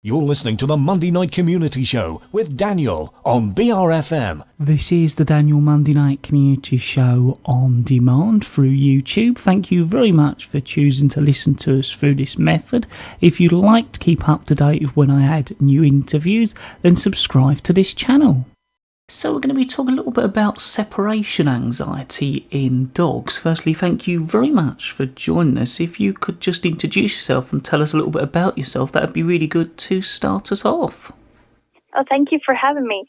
You're listening to the Monday Night Community Show with Daniel on BRFM. This is the Daniel Monday Night Community Show on demand through YouTube. Thank you very much for choosing to listen to us through this method. If you'd like to keep up to date with when I add new interviews, then subscribe to this channel. So we're going to be talking a little bit about separation anxiety in dogs. Firstly, thank you very much for joining us. If you could just introduce yourself and tell us a little bit about yourself, that would be really good to start us off. Oh, thank you for having me.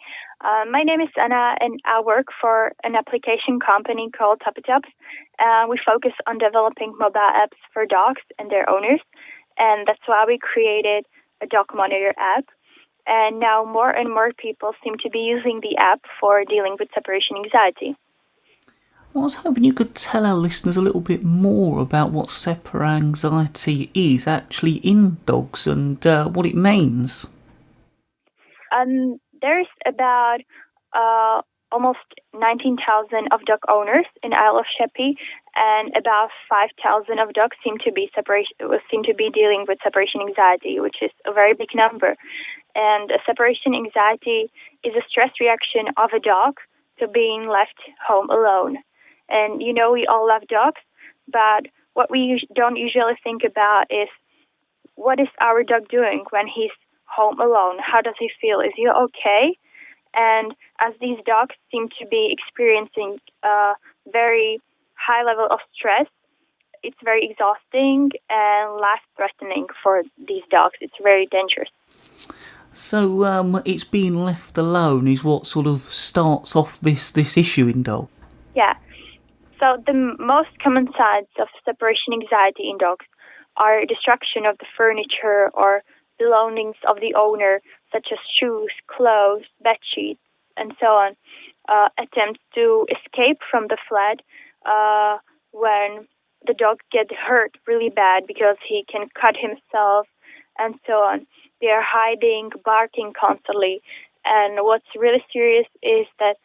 My name is Anna, and I work for an application company called Kubátová. We focus on developing mobile apps for dogs and their owners, and that's why we created a dog monitor app. And now more and more people seem to be using the app for dealing with separation anxiety. Well, I was hoping you could tell our listeners a little bit more about what separation anxiety is actually in dogs and what it means. There's about almost 19,000 of dog owners in Isle of Sheppey, and about 5,000 of dogs seem to be dealing with separation anxiety, which is a very big number. And separation anxiety is a stress reaction of a dog to being left home alone. And you know, we all love dogs, but what we don't usually think about is, what is our dog doing when he's home alone? How does he feel? Is he okay? And as these dogs seem to be experiencing a very high level of stress, it's very exhausting and life-threatening for these dogs. It's very dangerous. So it's being left alone is what sort of starts off this issue in dogs? Yeah. So the most common signs of separation anxiety in dogs are destruction of the furniture or belongings of the owner, such as shoes, clothes, bed sheets, and so on. Attempts to escape from the flat when the dog gets hurt really bad because he can cut himself, and so on. They are hiding, barking constantly. And what's really serious is that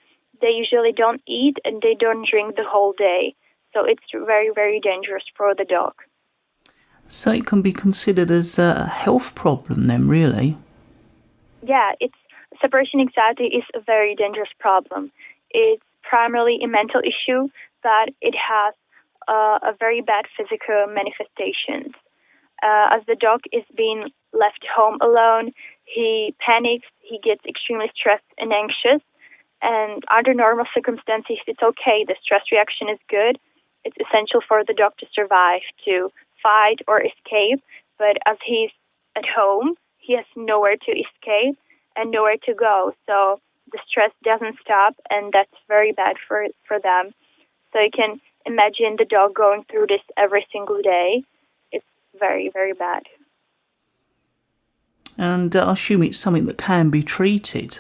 they usually don't eat and they don't drink the whole day. So it's very, very dangerous for the dog. So it can be considered as a health problem then, really? Yeah, separation anxiety is a very dangerous problem. It's primarily a mental issue, but it has a very bad physical manifestations. As the dog is being left home alone, he panics, he gets extremely stressed and anxious, and under normal circumstances, it's okay. The stress reaction is good. It's essential for the dog to survive, to fight or escape, but as he's at home, he has nowhere to escape and nowhere to go, so the stress doesn't stop, and that's very bad for them. So you can imagine the dog going through this every single day. It's very, very bad. And I assume it's something that can be treated.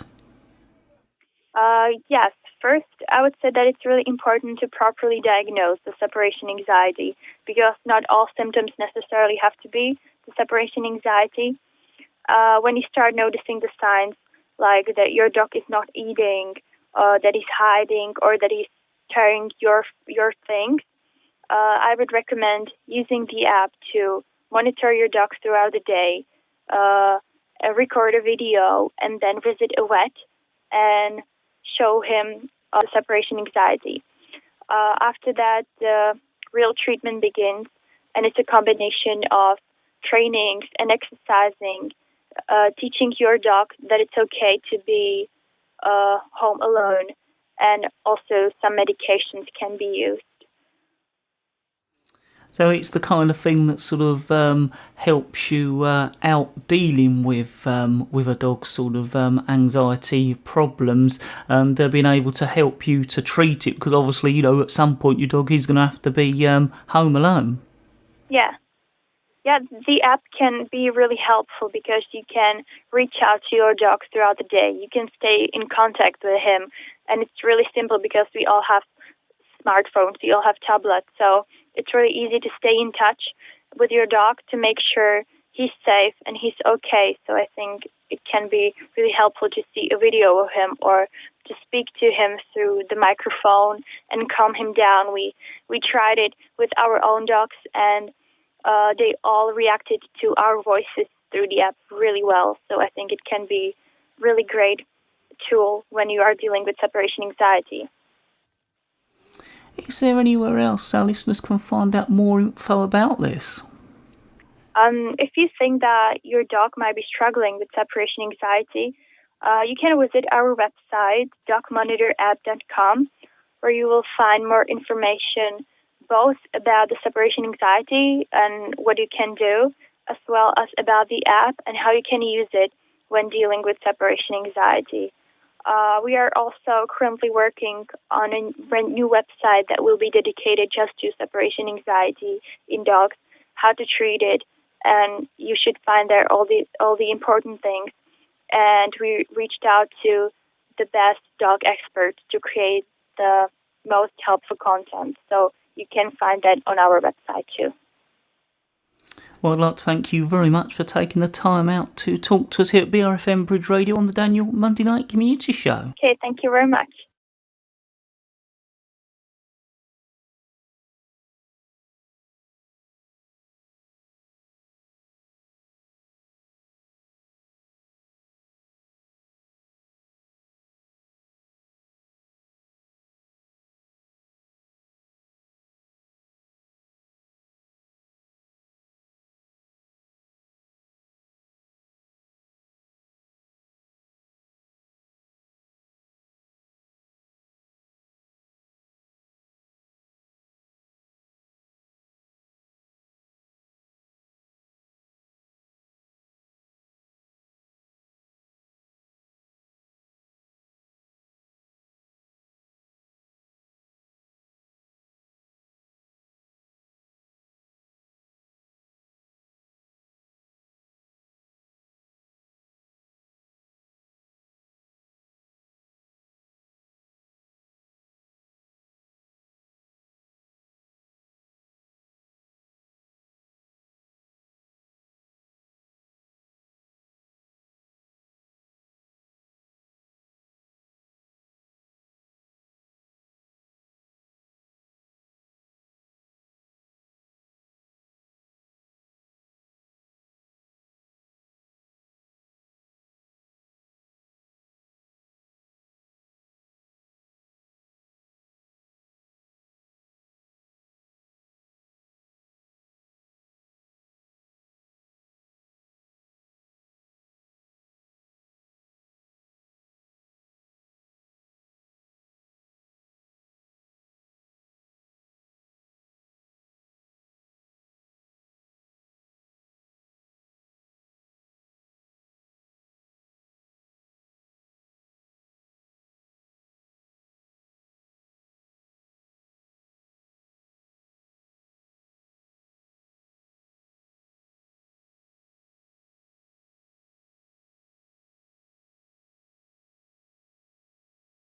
Yes. First, I would say that it's really important to properly diagnose the separation anxiety, because not all symptoms necessarily have to be the separation anxiety. When you start noticing the signs, like that your dog is not eating, that he's hiding, or that he's tearing your things, I would recommend using the app to monitor your dog throughout the day, record a video, and then visit a vet and show him the separation anxiety. After that, the real treatment begins, and it's a combination of trainings and exercising, teaching your dog that it's okay to be home alone, and also some medications can be used. So it's the kind of thing that sort of helps you out dealing with a dog's sort of anxiety problems, and being able to help you to treat it, because obviously, you know, at some point your dog is going to have to be home alone. Yeah. Yeah, the app can be really helpful because you can reach out to your dog throughout the day. You can stay in contact with him, and it's really simple because we all have smartphones, we all have tablets, so it's really easy to stay in touch with your dog to make sure he's safe and he's okay. So I think it can be really helpful to see a video of him or to speak to him through the microphone and calm him down. We tried it with our own dogs, and they all reacted to our voices through the app really well. So I think it can be really great tool when you are dealing with separation anxiety. Is there anywhere else our listeners can find out more info about this? If you think that your dog might be struggling with separation anxiety, you can visit our website, dogmonitorapp.com, where you will find more information both about the separation anxiety and what you can do, as well as about the app and how you can use it when dealing with separation anxiety. We are also currently working on a brand new website that will be dedicated just to separation anxiety in dogs, how to treat it, and you should find there all the important things. And we reached out to the best dog experts to create the most helpful content. So you can find that on our website too. Well, I'd like to thank you very much for taking the time out to talk to us here at BRFM Bridge Radio on the Daniel Monday Night Community Show. Okay, thank you very much.